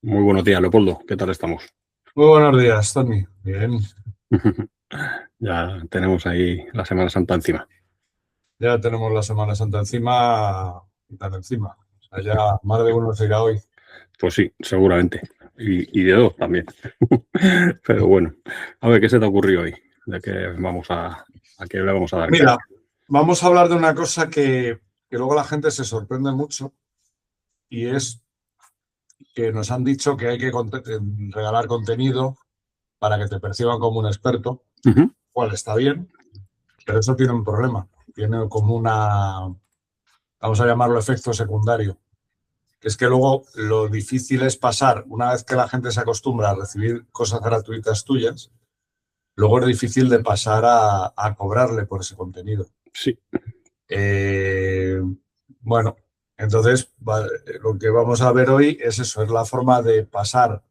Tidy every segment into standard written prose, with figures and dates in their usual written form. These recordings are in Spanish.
Muy buenos días, Leopoldo. ¿Qué tal estamos? Muy buenos días, Tony. Bien, Ya tenemos ahí la Semana Santa encima. ya tenemos la Semana Santa encima y tan encima. O sea, ya más de uno se irá hoy. Pues sí, seguramente. Y de dos también. Pero bueno, a ver, ¿qué se te ocurrió hoy? ¿De qué a qué le vamos a dar caña? Mira, vamos a hablar de una cosa que luego la gente se sorprende mucho y es que nos han dicho que hay que regalar contenido para que te perciban como un experto, Ujú. cual está bien, pero eso tiene un problema. Tiene como vamos a llamarlo efecto secundario. Que es que luego lo difícil es pasar, una vez que la gente se acostumbra a recibir cosas gratuitas tuyas, luego es difícil de pasar a cobrarle por ese contenido. Sí. Eh, bueno, entonces lo que vamos a ver hoy es eso, es la forma de pasar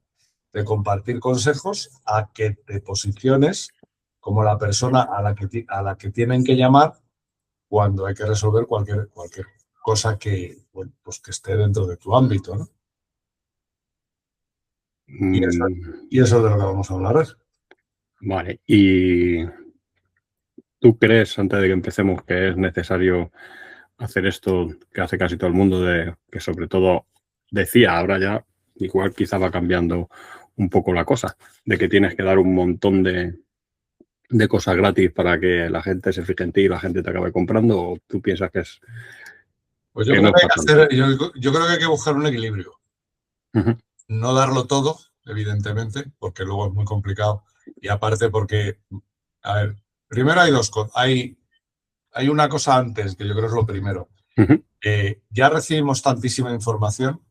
de compartir consejos a que te posiciones como la persona a la que tienen que llamar cuando hay que resolver cualquier cosa que, bueno, pues que esté dentro de tu ámbito, ¿no? Y eso, Mm, y eso es de lo que vamos a hablar hoy. vale. ¿Y tú crees, antes de que empecemos, que es necesario hacer esto que hace casi todo el mundo, de que sobre todo decía, ahora ya igual quizá va cambiando un poco la cosa, de que tienes que dar un montón de cosas gratis para que la gente se fije en ti y la gente te acabe comprando, o tú piensas Pues yo que creo no es que hay para que tanto? yo creo que hay que buscar un equilibrio. Ujú. No darlo todo, evidentemente, porque luego es muy complicado. Y aparte porque, a ver, primero hay dos cosas. Hay una cosa antes, que yo creo es lo primero. Ujú. Ya recibimos tantísima información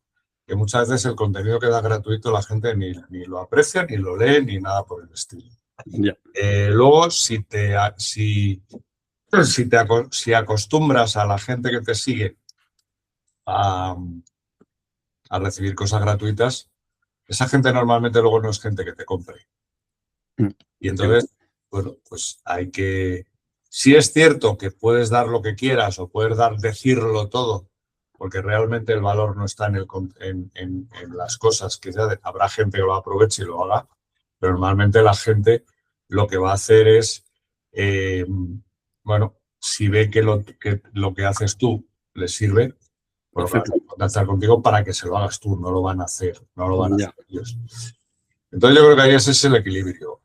que muchas veces el contenido que da gratuito la gente ni lo aprecia, ni lo lee, ni nada por el estilo. Ya. Luego, si acostumbras a la gente que te sigue a, a recibir cosas gratuitas, esa gente normalmente luego no es gente que te compre. Mm. Y Sí. entonces, bueno, pues hay que... Sí es cierto que puedes dar lo que quieras o puedes decirlo todo, porque realmente el valor no está en las cosas, que habrá gente que lo aproveche y lo haga, pero normalmente la gente lo que va a hacer es, bueno, si ve que lo que haces tú les sirve, pues van Hacerlo. a contactar contigo para que se lo hagas tú, no lo van a hacer, no lo van a Ya. hacer ellos. Entonces yo creo que ahí ese es el equilibrio.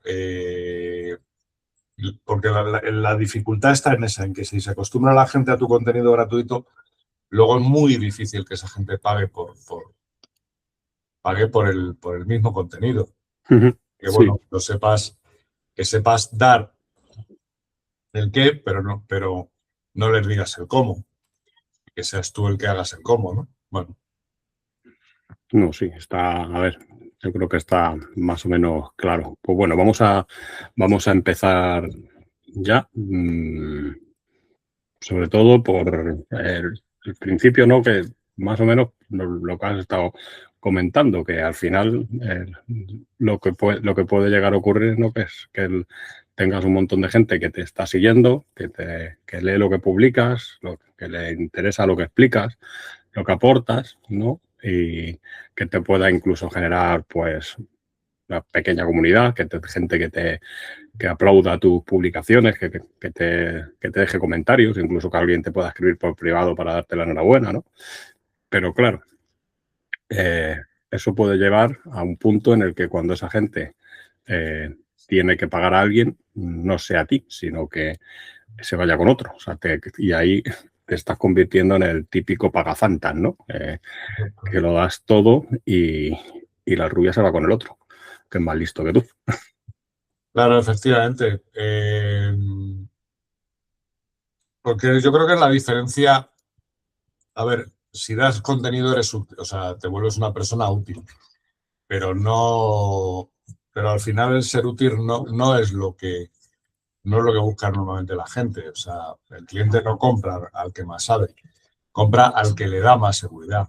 Porque la dificultad está en esa, en que si se acostumbra la gente a tu contenido gratuito, luego es muy difícil que esa gente pague por el mismo contenido. Ujú. Que Sí. bueno, que sepas dar el qué, pero no les digas el cómo. Que seas tú el que hagas el cómo, ¿no? Bueno, No, sí, está, a ver, yo creo que está más o menos claro. Pues bueno, vamos a empezar ya. Sobre todo por el principio, ¿no? Que más o menos lo que has estado comentando, que al final lo que puede llegar a ocurrir, ¿no? Que es que tengas un montón de gente que te está siguiendo, que lee lo que publicas, que le interesa lo que explicas, lo que aportas, ¿no? Y que te pueda incluso generar, pues, una pequeña comunidad, gente que aplauda tus publicaciones, que te deje comentarios, incluso que alguien te pueda escribir por privado para darte la enhorabuena, ¿no? Pero claro, eh, eso puede llevar a un punto en el que cuando esa gente tiene que pagar a alguien, no sea a ti, sino que se vaya con otro. O sea, y ahí te estás convirtiendo en el típico pagafantas, ¿no? Que lo das todo y la rubia se va con el otro, que es más listo que tú. claro, efectivamente. Porque yo creo que la diferencia, a ver, si das contenido eres útil, o sea, te vuelves una persona útil, pero pero al final el ser útil no es no es lo que busca normalmente la gente. O sea, el cliente no compra al que más sabe, compra al que le da más seguridad.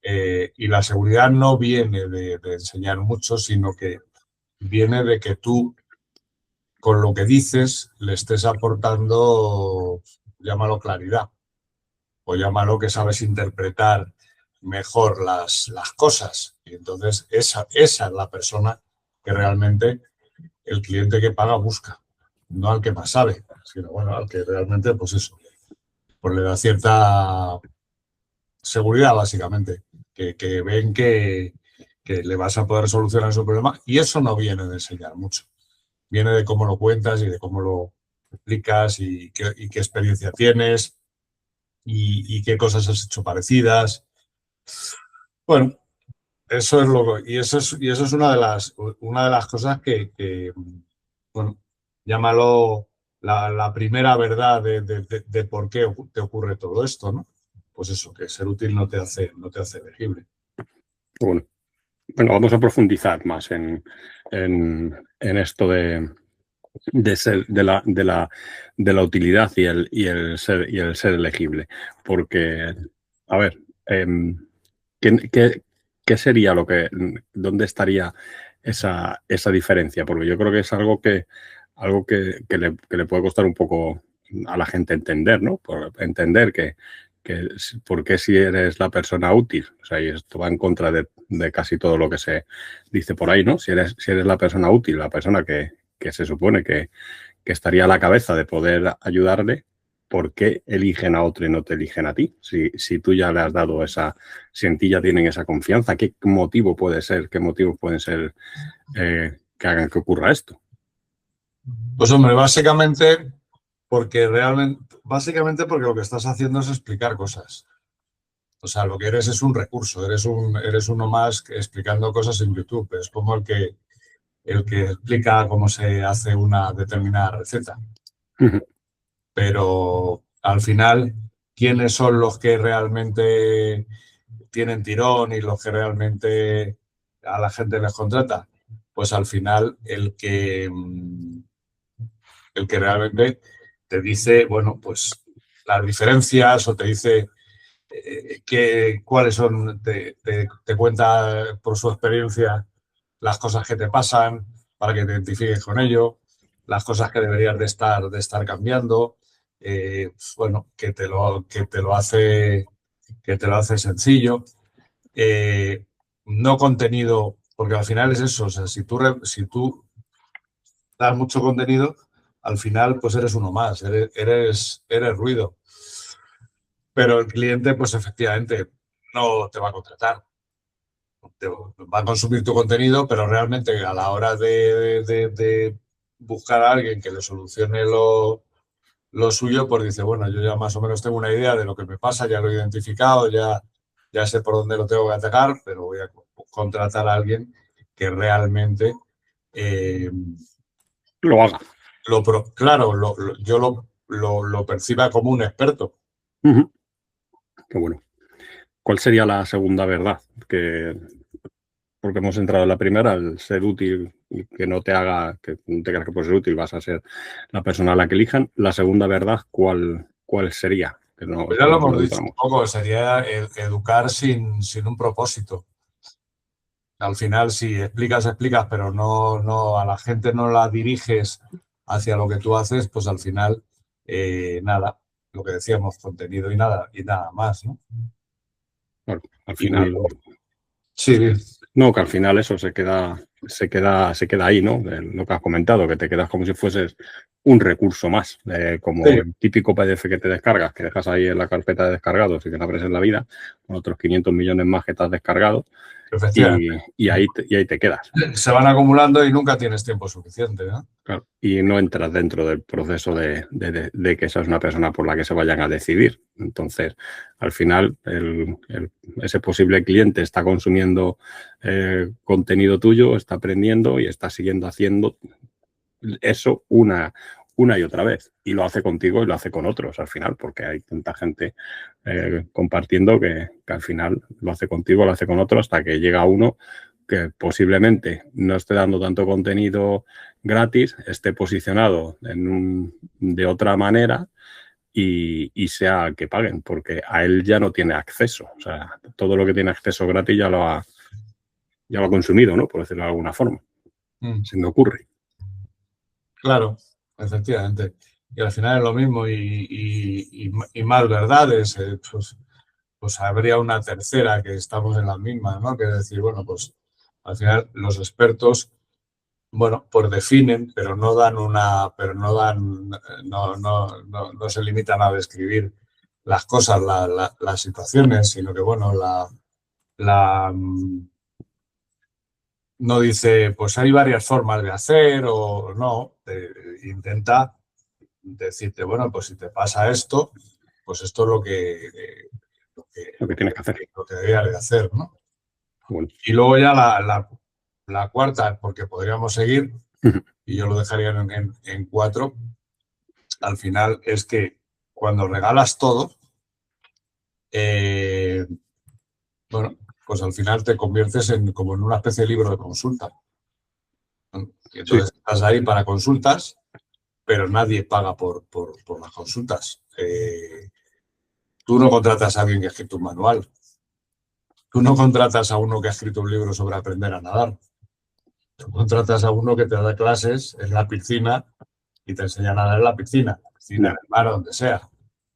Y la seguridad no viene de enseñar mucho, sino que viene de que tú, con lo que dices, le estés aportando, llámalo claridad, o llámalo que sabes interpretar mejor las cosas. Y entonces esa es la persona que realmente el cliente que paga busca, no al que más sabe, sino bueno, al que realmente, pues eso, pues le da cierta seguridad, básicamente, que ven que le vas a poder solucionar su problema, y eso no viene de enseñar mucho. Viene de cómo lo cuentas y de cómo lo explicas y qué experiencia tienes y qué cosas has hecho parecidas. Bueno, eso es eso es una de las cosas bueno, llámalo la primera verdad de por qué te ocurre todo esto, ¿no? Pues eso, que ser útil no te hace elegible. Bueno, vamos a profundizar más en esto de la utilidad y el ser elegible. Porque, a ver, ¿qué sería dónde estaría esa diferencia? Porque yo creo que es algo que le puede costar un poco a la gente entender, ¿no? Por entender por qué si eres la persona útil, o sea, y esto va en contra de casi todo lo que se dice por ahí, ¿no? Si eres la persona útil, la persona que se supone que estaría a la cabeza de poder ayudarle, ¿por qué eligen a otro y no te eligen a ti? Si tú ya le has dado si en ti ya tienen esa confianza, ¿qué motivo puede ser? ¿Qué motivos pueden ser que hagan que ocurra esto? Pues hombre, básicamente porque lo que estás haciendo es explicar cosas. O sea, lo que eres es un recurso, eres uno más explicando cosas en YouTube. Es como el que explica cómo se hace una determinada receta. Pero al final, ¿quiénes son los que realmente tienen tirón y los que realmente a la gente les contrata? Pues al final el que realmente te dice, bueno, pues las diferencias o te dice cuáles son, te cuenta por su experiencia las cosas que te pasan para que te identifiques con ello, las cosas que deberías de estar cambiando, bueno, que te lo hace sencillo. No contenido, porque al final es eso, o sea, si tú das mucho contenido, al final pues eres uno más, eres ruido. Pero el cliente, pues efectivamente, no te va a contratar. Va a consumir tu contenido, pero realmente a la hora de buscar a alguien que le solucione lo suyo, pues dice, bueno, yo ya más o menos tengo una idea de lo que me pasa, ya lo he identificado, ya sé por dónde lo tengo que atacar, pero voy a contratar a alguien que realmente Lo haga. claro, yo lo perciba como un experto. Qué bueno. ¿Cuál sería la segunda verdad? Porque hemos entrado en la primera, el ser útil, que no te creas que por ser útil vas a ser la persona a la que elijan. La segunda verdad, ¿cuál sería? Pues ya lo hemos dicho un poco, sería educar sin un propósito. Al final, si explicas, pero no a la gente no la diriges hacia lo que tú haces, pues al final, nada, lo que decíamos, contenido y nada más, ¿no? Bueno, al final. Sí. No, que al final eso se queda ahí, ¿no? Lo que has comentado, que te quedas como si fueses un recurso más, como Sí. el típico PDF que te descargas, que dejas ahí en la carpeta de descargados y que no abres en la vida, con otros 500 millones más que te has descargado, y ahí te quedas. Se van acumulando y nunca tienes tiempo suficiente, ¿no? Claro, y no entras dentro del proceso de que esa es una persona por la que se vayan a decidir. Entonces, al final, ese posible cliente está consumiendo contenido tuyo, está aprendiendo y está siguiendo haciendo eso una y otra vez. Y lo hace contigo y lo hace con otros al final, porque hay tanta gente compartiendo que al final lo hace contigo, lo hace con otros, hasta que llega uno que posiblemente no esté dando tanto contenido gratis, esté posicionado de otra manera y sea que paguen, porque a él ya no tiene acceso. O sea, todo lo que tiene acceso gratis ya lo ha consumido, ¿no? Por decirlo de alguna forma. Se me ocurre. Claro, efectivamente. Y al final es lo mismo y más verdades. Pues pues habría una tercera que estamos en la misma, ¿no? Que es decir, bueno, pues al final los expertos, bueno, pues definen, pero no dan no se limitan a describir las cosas, las situaciones, sino que, bueno, no dice, pues hay varias formas de hacer o no, intenta decirte, bueno, pues si te pasa esto, pues esto es Lo que tienes que hacer. lo que deberías de hacer, ¿no? Bueno. Y luego ya la cuarta, porque podríamos seguir, y yo lo dejaría en 4, al final es que cuando regalas todo, bueno, pues al final te conviertes como en una especie de libro de consulta. Y entonces estás ahí para consultas, pero nadie paga por las consultas. Tú no contratas a alguien que ha escrito un manual. Tú no contratas a uno que ha escrito un libro sobre aprender a nadar. Tú contratas a uno que te da clases en la piscina y te enseña a nadar en la piscina, en el mar, donde sea,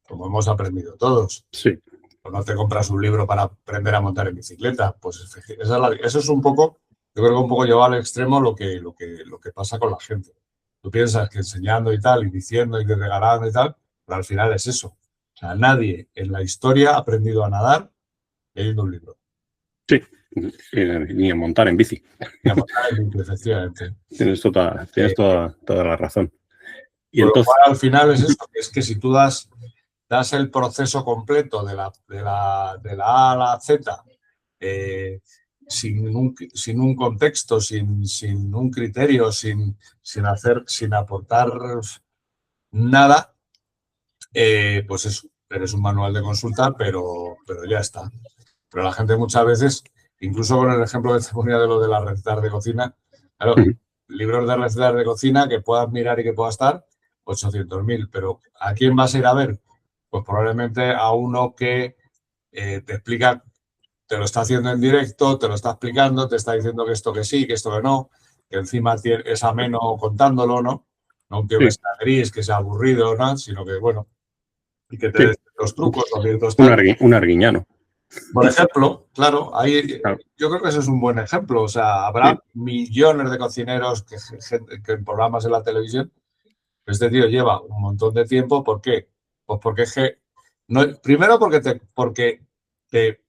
como hemos aprendido todos. Sí. O no te compras un libro para aprender a montar en bicicleta. Pues eso es un poco, yo creo que un poco llevado al extremo lo que pasa con la gente. Tú piensas que enseñando y tal, y diciendo y regalando y tal, pero al final es eso. O sea, nadie en la historia ha aprendido a nadar leyendo un libro. Sí, ni a montar en bici. Ni a montar en bici, efectivamente. Tienes toda la razón. Y Por entonces, lo cual, al final es eso, es que si tú das el proceso completo de la A a la Z, sin un contexto, sin un criterio, sin aportar nada, pues eso, eres un manual de consulta, pero ya está. Pero la gente muchas veces, incluso con el ejemplo que te ponía de lo de las recetas de cocina, claro, libros de recetas de cocina que puedas mirar y que pueda estar 800.000, pero ¿a quién vas a ir a ver? Pues probablemente a uno que te explica, te lo está haciendo en directo, te lo está explicando, te está diciendo que esto que sí, que esto que no, que encima es ameno contándolo, ¿no? No un tío que sea gris, que sea aburrido, ¿no? Sino que, bueno, y que te dé los trucos o ciertos tal. Un arguiñano. Por ejemplo, claro, yo creo que ese es un buen ejemplo. O sea, habrá millones de cocineros que en programas en la televisión. Este tío lleva un montón de tiempo. ¿Por qué? Pues porque primero porque te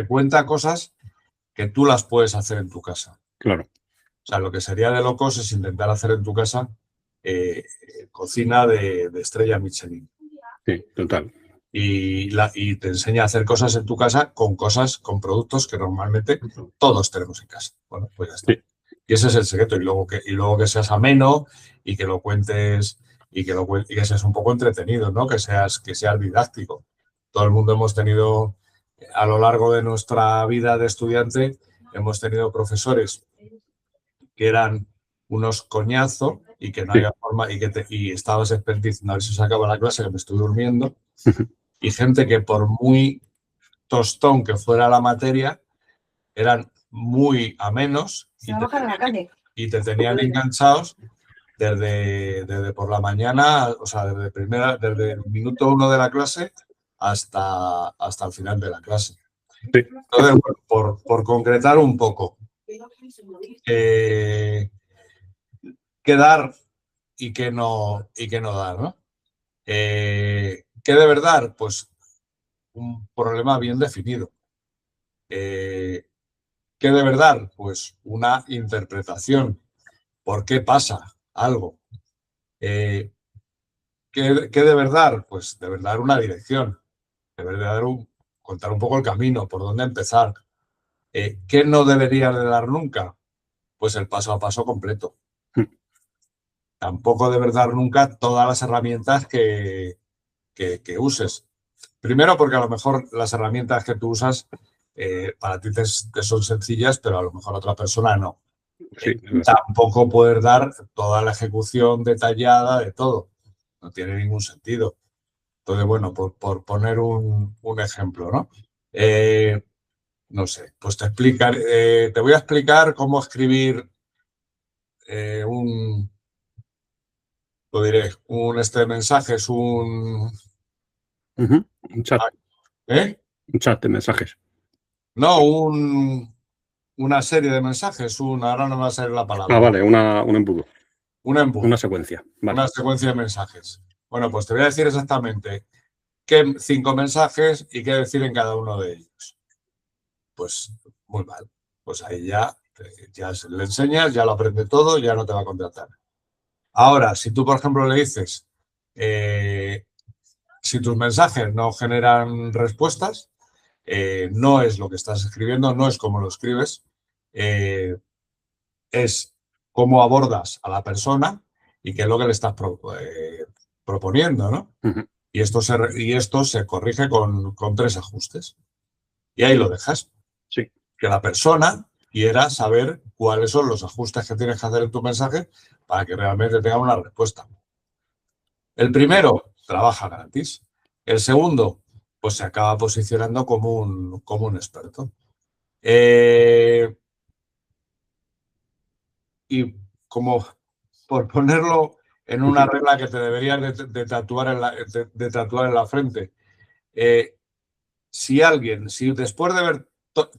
cuenta cosas que tú las puedes hacer en tu casa. Claro. O sea, lo que sería de locos es intentar hacer en tu casa cocina de estrella Michelin. Sí, total. Y te enseña a hacer cosas en tu casa con productos que normalmente todos tenemos en casa. Bueno, pues ya está. Sí. Y ese es el secreto. Y luego que seas ameno y que lo cuentes y que seas un poco entretenido, ¿no? Que seas didáctico. Todo el mundo hemos tenido, a lo largo de nuestra vida de estudiante, hemos tenido profesores que eran unos coñazos y que no había forma y estabas diciendo a ver si se acaba la clase, que me estoy durmiendo. Y gente que por muy tostón que fuera la materia, eran muy amenos y te tenían enganchados desde por la mañana, o sea, desde el minuto 1 de la clase hasta el final de la clase. Sí. Entonces, bueno, por concretar un poco, qué dar y qué no dar, ¿no? ¿Qué debe dar? Pues un problema bien definido. ¿Qué debe dar? Pues una interpretación. ¿Por qué pasa algo? ¿Qué debe dar? Pues debe dar una dirección. Debe dar contar un poco el camino, por dónde empezar. ¿Qué no debería de dar nunca? Pues el paso a paso completo. Tampoco debe dar nunca todas las herramientas que uses. Primero porque a lo mejor las herramientas que tú usas para ti te son sencillas, pero a lo mejor a otra persona no. Sí, tampoco poder dar toda la ejecución detallada de todo. No tiene ningún sentido. Entonces, bueno, por poner un ejemplo, ¿no? No sé, pues te voy a explicar cómo escribir lo diré, este mensaje es un chat. ¿Eh? Un chat de mensajes. No, una serie de mensajes, ahora no me va a salir la palabra. Ah, vale, un embudo. Un embudo. Una secuencia. Vale. Una secuencia de mensajes. Bueno, pues te voy a decir exactamente qué 5 mensajes y qué decir en cada uno de ellos. Pues muy mal. Pues ahí ya le enseñas, ya lo aprende todo, ya no te va a contratar. Ahora, si tú, por ejemplo, le dices, si tus mensajes no generan respuestas, no es lo que estás escribiendo, no es cómo lo escribes, es cómo abordas a la persona y qué es lo que le estás proponiendo, ¿no? Uh-huh. Y esto se corrige con 3 ajustes. Y ahí lo dejas. Sí. Que la persona quiera saber cuáles son los ajustes que tienes que hacer en tu mensaje para que realmente tenga una respuesta. El primero, trabaja gratis. El segundo, pues se acaba posicionando como un experto. Y como por ponerlo en una regla que te deberías de tatuar en la frente, si después de ver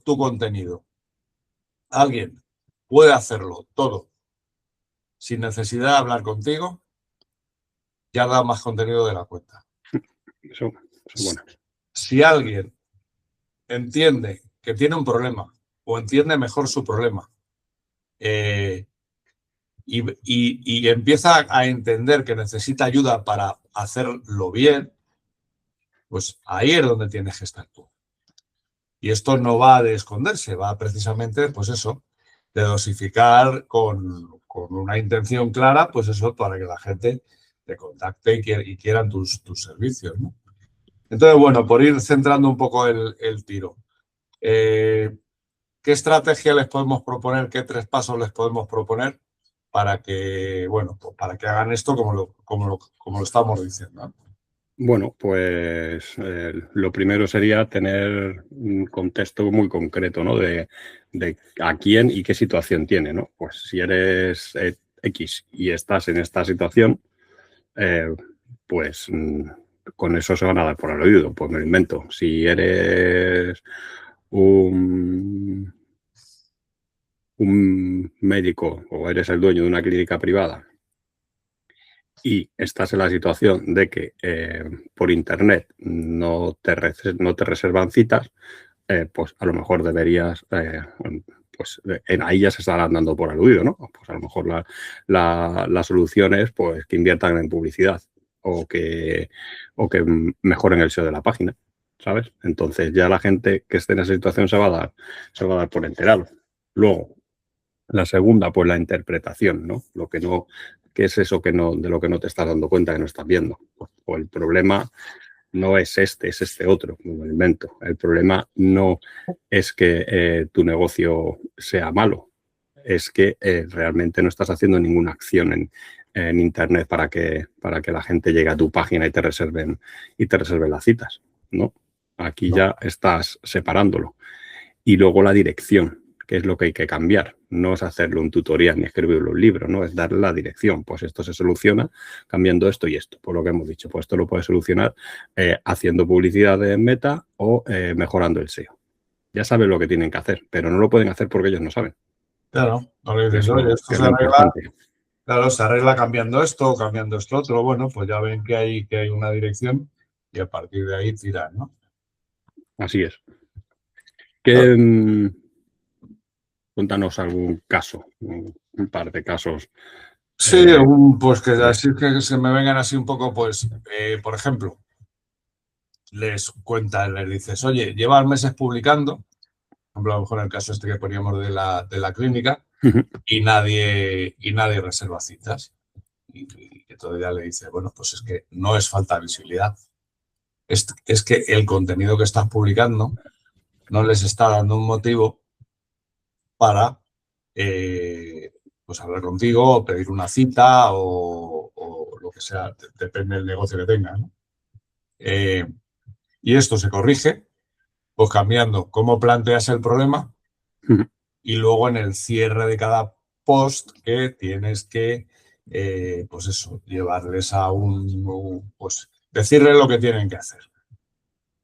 tu contenido, alguien puede hacerlo todo sin necesidad de hablar contigo, ya da más contenido de la cuenta. Eso es bueno. Si alguien entiende que tiene un problema o entiende mejor su problema y empieza a entender que necesita ayuda para hacerlo bien, pues ahí es donde tienes que estar tú. Y esto no va de esconderse, va precisamente, pues eso, de dosificar con una intención clara, pues eso, para que la gente te contacte y quieran tus servicios, ¿no? Entonces, bueno, por ir centrando un poco el tiro, ¿qué estrategia les podemos proponer? ¿Qué 3 pasos les podemos proponer para que, bueno, pues para que hagan esto como lo estamos diciendo, ¿no? Bueno, pues lo primero sería tener un contexto muy concreto, ¿no? De a quién y qué situación tiene, ¿no? Pues si eres X y estás en esta situación, pues con eso se van a dar por aludido, pues me lo invento. Si eres un médico o eres el dueño de una clínica privada y estás en la situación de que por internet no te reservan citas, pues a lo mejor deberías, pues ahí ya se estarán dando por aludido, ¿no? Pues a lo mejor la solución es pues que inviertan en publicidad o que mejoren el SEO de la página, ¿sabes? Entonces ya la gente que esté en esa situación se va a dar por enterado. Luego, la segunda, pues la interpretación, ¿no? ¿Qué es eso de lo que no te estás dando cuenta, que no estás viendo? O el problema no es es este otro, como me invento. El problema no es que tu negocio sea malo, es que realmente no estás haciendo ninguna acción en Internet para que la gente llegue a tu página y te reserven las citas, ¿no? Aquí ya estás separándolo. Y luego la dirección, que es lo que hay que cambiar. No es hacerle un tutorial ni escribirle un libro, ¿no? Es darle la dirección. Pues esto se soluciona cambiando esto y esto. Por lo que hemos dicho, pues esto lo puedes solucionar haciendo publicidad en Meta o mejorando el SEO. Ya saben lo que tienen que hacer, pero no lo pueden hacer porque ellos no saben. Claro, no le dices, oye, esto es se lo arregla. importante. Claro, se arregla cambiando esto o cambiando esto otro. Bueno, pues ya ven que hay una dirección y a partir de ahí tiran, ¿no? Así es. Cuéntanos algún caso, un par de casos. Sí, pues que así que se me vengan así un poco, pues, por ejemplo, les dices, oye, llevas meses publicando, por ejemplo, a lo mejor en el caso este que poníamos de la clínica, y nadie reserva citas. Y entonces ya le dice, bueno, pues es que no es falta de visibilidad. Es que el contenido que estás publicando no les está dando un motivo para pues hablar contigo o pedir una cita o lo que sea, depende del negocio que tengan, ¿no? Y esto se corrige pues cambiando cómo planteas el problema y luego en el cierre de cada post que tienes que, pues eso, llevarles a pues decirles lo que tienen que hacer.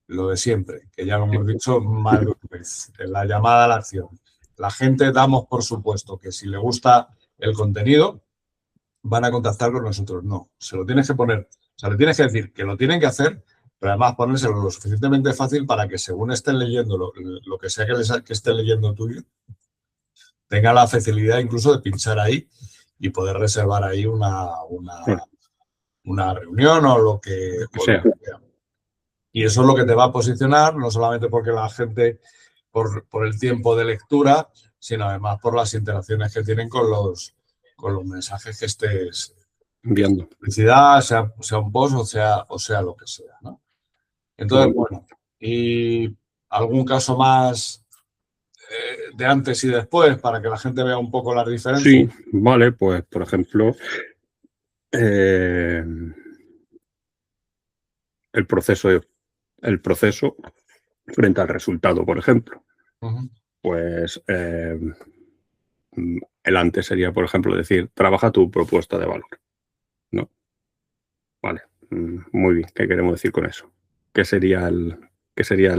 lo de siempre, que ya lo hemos dicho más de una vez, la llamada a la acción. La gente damos por supuesto que si le gusta el contenido, van a contactar con nosotros. No, se lo tienes que poner, o sea, le tienes que decir que lo tienen que hacer, pero además ponérselo lo suficientemente fácil para que según estén leyendo lo que sea que esté leyendo tuyo, tenga la facilidad incluso de pinchar ahí y poder reservar ahí una reunión o lo que sea. Y eso es lo que te va a posicionar, no solamente porque la gente, por el tiempo de lectura, sino además por las interacciones que tienen con los mensajes que estés enviando. Publicidad, sea un post o sea lo que sea, ¿no? Entonces, bueno, y algún caso más de antes y después para que la gente vea un poco las diferencias. Sí, vale, pues por ejemplo, el proceso frente al resultado, por ejemplo. Pues el antes sería, por ejemplo, decir, trabaja tu propuesta de valor, ¿no? Vale, muy bien, ¿qué queremos decir con eso? ¿Qué sería el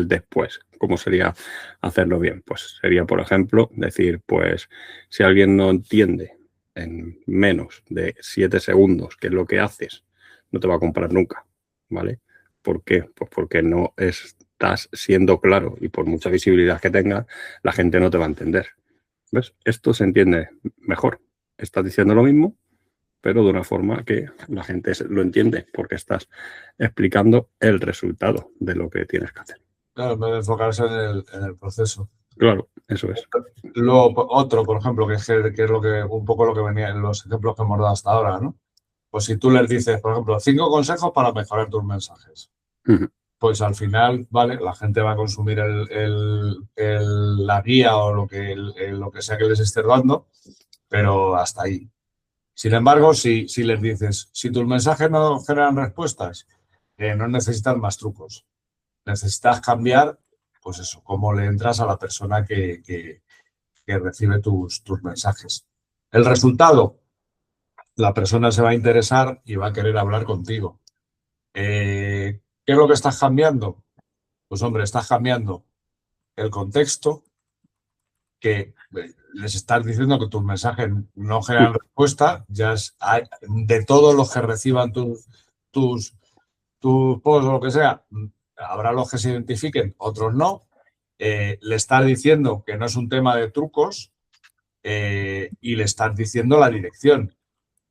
después? ¿Cómo sería hacerlo bien? Pues sería, por ejemplo, decir, pues si alguien no entiende en menos de 7 segundos qué es lo que haces, no te va a comprar nunca, ¿vale? ¿Por qué? Pues porque no estás siendo claro y por mucha visibilidad que tengas, la gente no te va a entender. ¿Ves? Esto se entiende mejor. Estás diciendo lo mismo, pero de una forma que la gente lo entiende, porque estás explicando el resultado de lo que tienes que hacer. Claro, en vez de enfocarse en el proceso. Claro, eso es. Luego, otro, por ejemplo, que es lo que un poco lo que venía en los ejemplos que hemos dado hasta ahora, ¿no? Pues si tú les dices, por ejemplo, 5 consejos para mejorar tus mensajes. Pues al final, vale, la gente va a consumir la guía o lo que sea que les estés dando, pero hasta ahí. Sin embargo, si les dices, si tus mensajes no generan respuestas, no necesitas más trucos. Necesitas cambiar, pues eso, cómo le entras a la persona que recibe tus mensajes. El resultado, la persona se va a interesar y va a querer hablar contigo. ¿Qué es lo que estás cambiando? Pues hombre, estás cambiando el contexto, que les estás diciendo que tus mensajes no generan respuesta, de todos los que reciban tus posts o lo que sea, habrá los que se identifiquen, otros no. Le estás diciendo que no es un tema de trucos y le estás diciendo la dirección,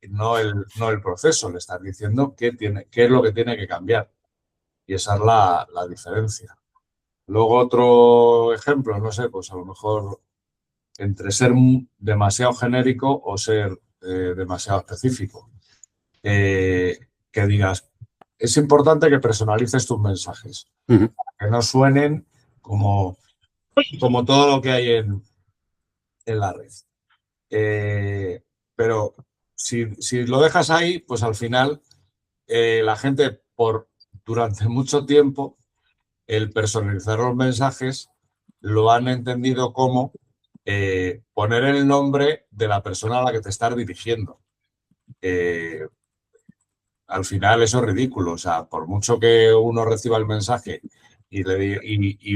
no el proceso, le estás diciendo qué es lo que tiene que cambiar. Y esa es la diferencia. Luego otro ejemplo, no sé, pues a lo mejor entre ser demasiado genérico o ser demasiado específico. Que digas, es importante que personalices tus mensajes, que no suenen como todo lo que hay en la red. Pero si lo dejas ahí, pues al final la gente durante mucho tiempo el personalizar los mensajes lo han entendido como poner el nombre de la persona a la que te estás dirigiendo. Al final eso es ridículo. O sea, por mucho que uno reciba el mensaje y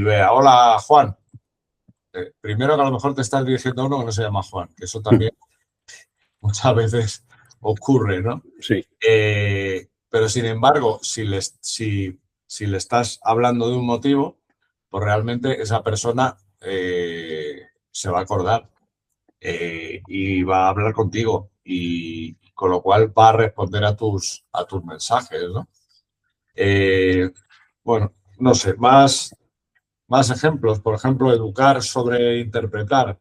vea, hola Juan, primero que a lo mejor te estás dirigiendo a uno que no se llama Juan, que eso también muchas veces ocurre, ¿no? Sí. Pero sin embargo, si le estás hablando de un motivo, pues realmente esa persona se va a acordar y va a hablar contigo y con lo cual va a responder a tus mensajes, ¿no? Bueno, no sé, más ejemplos. Por ejemplo, educar sobre interpretar.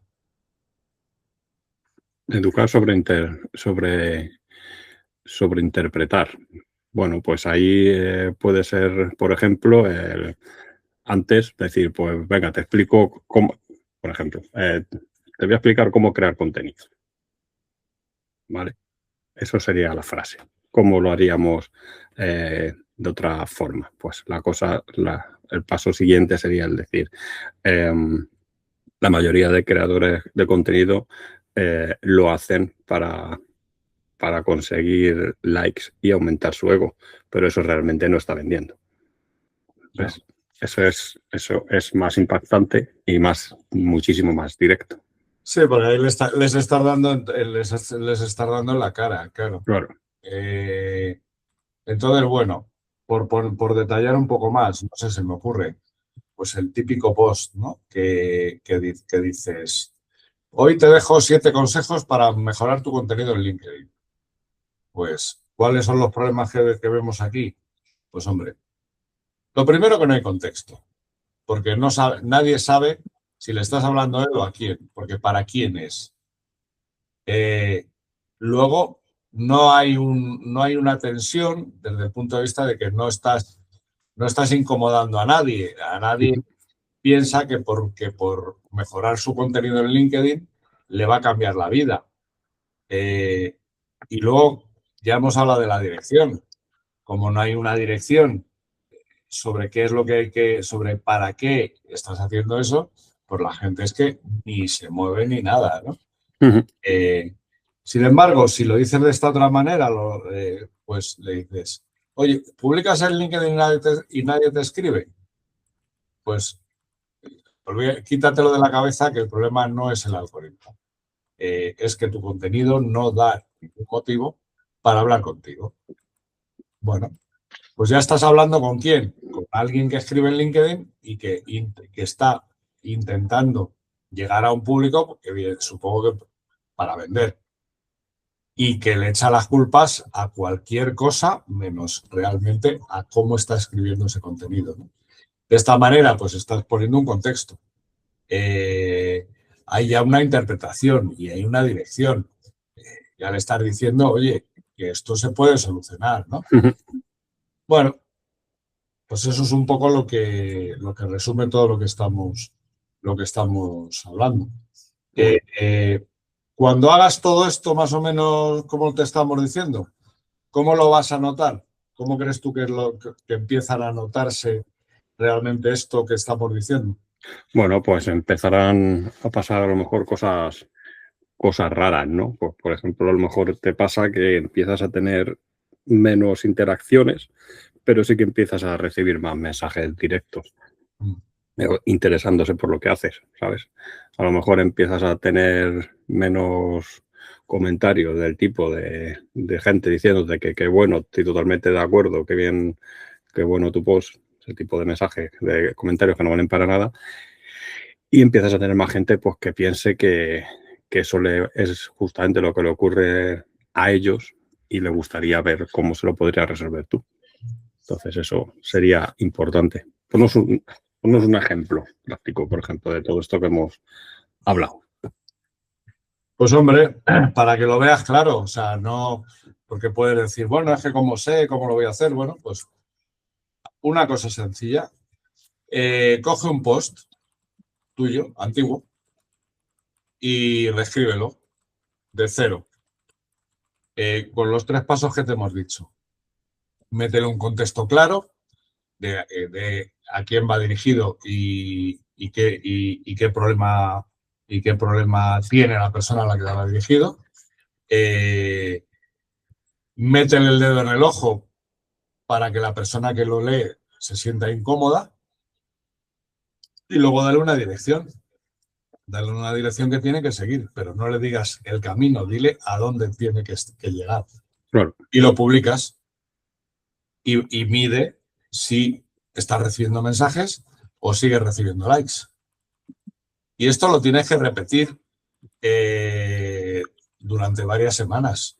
Educar sobre interpretar. Bueno, pues ahí puede ser, por ejemplo, antes decir, pues venga, te explico cómo, por ejemplo, te voy a explicar cómo crear contenido. ¿Vale? Eso sería la frase. ¿Cómo lo haríamos de otra forma? Pues el paso siguiente sería el decir, la mayoría de creadores de contenido lo hacen para conseguir likes y aumentar su ego, pero eso realmente no está vendiendo. ¿Ves? eso es más impactante y muchísimo más directo. Sí, porque ahí les estás dando en la cara, claro. Claro. Entonces, bueno, por detallar un poco más, no sé, se me ocurre, pues el típico post, ¿no? Que dices, hoy te dejo 7 consejos para mejorar tu contenido en LinkedIn. Pues, ¿cuáles son los problemas que vemos aquí? Pues, hombre, lo primero que no hay contexto, porque nadie sabe si le estás hablando a él o a quién, porque para quién es. Luego, no hay una tensión desde el punto de vista de que no estás incomodando a nadie. A nadie piensa que por mejorar su contenido en LinkedIn le va a cambiar la vida. Y luego ya hemos hablado de la dirección. Como no hay una dirección sobre qué es lo que sobre para qué estás haciendo eso, pues la gente es que ni se mueve ni nada, ¿no? Sin embargo, si lo dices de esta otra manera, pues le dices, oye, ¿publicas en LinkedIn y nadie te escribe? Pues quítatelo de la cabeza que el problema no es el algoritmo. Es que tu contenido no da ningún motivo para hablar contigo. Bueno, pues ya estás hablando ¿con quién? Con alguien que escribe en LinkedIn y que está intentando llegar a un público, que supongo que para vender, y que le echa las culpas a cualquier cosa menos realmente a cómo está escribiendo ese contenido, ¿no? De esta manera, pues estás poniendo un contexto. Hay ya una interpretación y hay una dirección. Ya le estás diciendo, oye, que esto se puede solucionar, ¿no? Bueno, pues eso es un poco lo que resume todo lo que estamos hablando. Cuando hagas todo esto más o menos como te estamos diciendo, ¿cómo lo vas a notar? ¿Cómo crees tú que es lo que empiezan a notarse realmente esto que estamos diciendo? Bueno, pues empezarán a pasar a lo mejor cosas raras, ¿no? Pues, por ejemplo, a lo mejor te pasa que empiezas a tener menos interacciones, pero sí que empiezas a recibir más mensajes directos, interesándose por lo que haces, ¿sabes? A lo mejor empiezas a tener menos comentarios del tipo de gente diciéndote que bueno, estoy totalmente de acuerdo, que bien, qué bueno tu post, ese tipo de mensajes, de comentarios que no valen para nada, y empiezas a tener más gente pues que piense que eso es justamente lo que le ocurre a ellos y le gustaría ver cómo se lo podría resolver tú. Entonces eso sería importante. Ponnos un ejemplo práctico, por ejemplo, de todo esto que hemos hablado. Pues hombre, para que lo veas claro, o sea, no, porque puedes decir, bueno, es que cómo sé, cómo lo voy a hacer, bueno, pues una cosa sencilla, coge un post tuyo, antiguo, y reescríbelo de cero, con los 3 pasos que te hemos dicho. Métele un contexto claro de a quién va dirigido y qué problema tiene la persona a la que va dirigido. Métele el dedo en el ojo para que la persona que lo lee se sienta incómoda y luego dale una dirección. Dale una dirección que tiene que seguir, pero no le digas el camino, dile a dónde tiene que llegar. Claro. Y lo publicas y mide si estás recibiendo mensajes o sigues recibiendo likes. Y esto lo tienes que repetir durante varias semanas.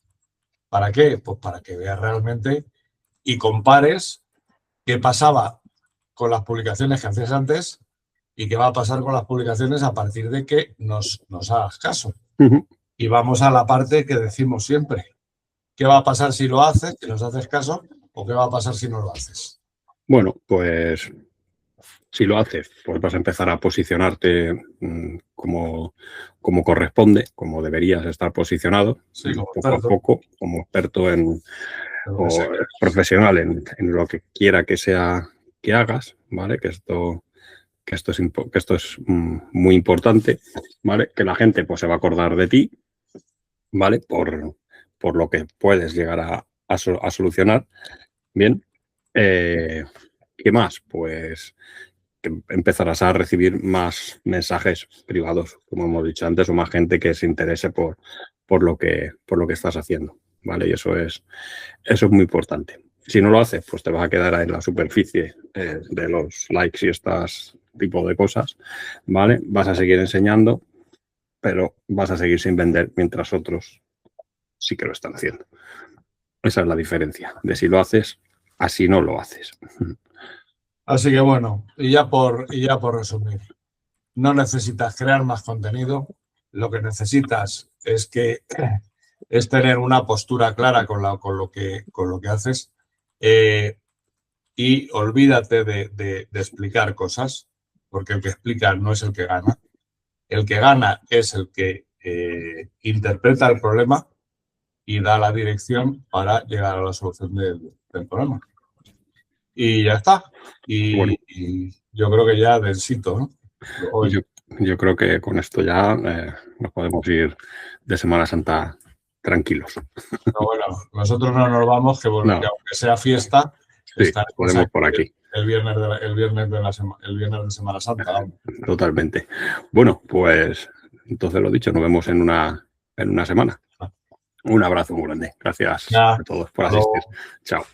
¿Para qué? Pues para que veas realmente y compares qué pasaba con las publicaciones que hacías antes y qué va a pasar con las publicaciones a partir de que nos hagas caso. Y vamos a la parte que decimos siempre. ¿Qué va a pasar si lo haces, si nos haces caso, o qué va a pasar si no lo haces? Bueno, pues si lo haces, pues vas a empezar a posicionarte como corresponde, como deberías estar posicionado, sí, poco a poco, como experto o profesional en lo que quiera que sea que hagas, ¿vale? Que esto es muy importante, ¿vale? Que la gente pues se va a acordar de ti, ¿vale? Por lo que puedes llegar a solucionar, ¿bien? ¿Qué más? Pues que empezarás a recibir más mensajes privados, como hemos dicho antes, o más gente que se interese por lo que estás haciendo, ¿vale? Y eso es muy importante. Si no lo haces, pues te vas a quedar en la superficie de los likes y estas tipo de cosas, ¿vale? Vas a seguir enseñando, pero vas a seguir sin vender mientras otros sí que lo están haciendo. Esa es la diferencia de si lo haces, así no lo haces. Así que bueno, y ya por resumir, no necesitas crear más contenido, lo que necesitas es tener una postura clara con lo que haces, y olvídate de explicar cosas, porque el que explica no es el que gana. El que gana es el que interpreta el problema y da la dirección para llegar a la solución del problema. Y ya está. Bueno. Y yo creo que ya densito, ¿no? Yo creo que con esto ya nos podemos ir de Semana Santa tranquilos. No, bueno, nosotros no nos vamos, que aunque sea fiesta, sí, estaremos por aquí. El viernes de Semana Santa. Vamos. Totalmente. Bueno, pues entonces lo dicho, nos vemos en una semana. Un abrazo muy grande. Gracias a todos por asistir. Chao.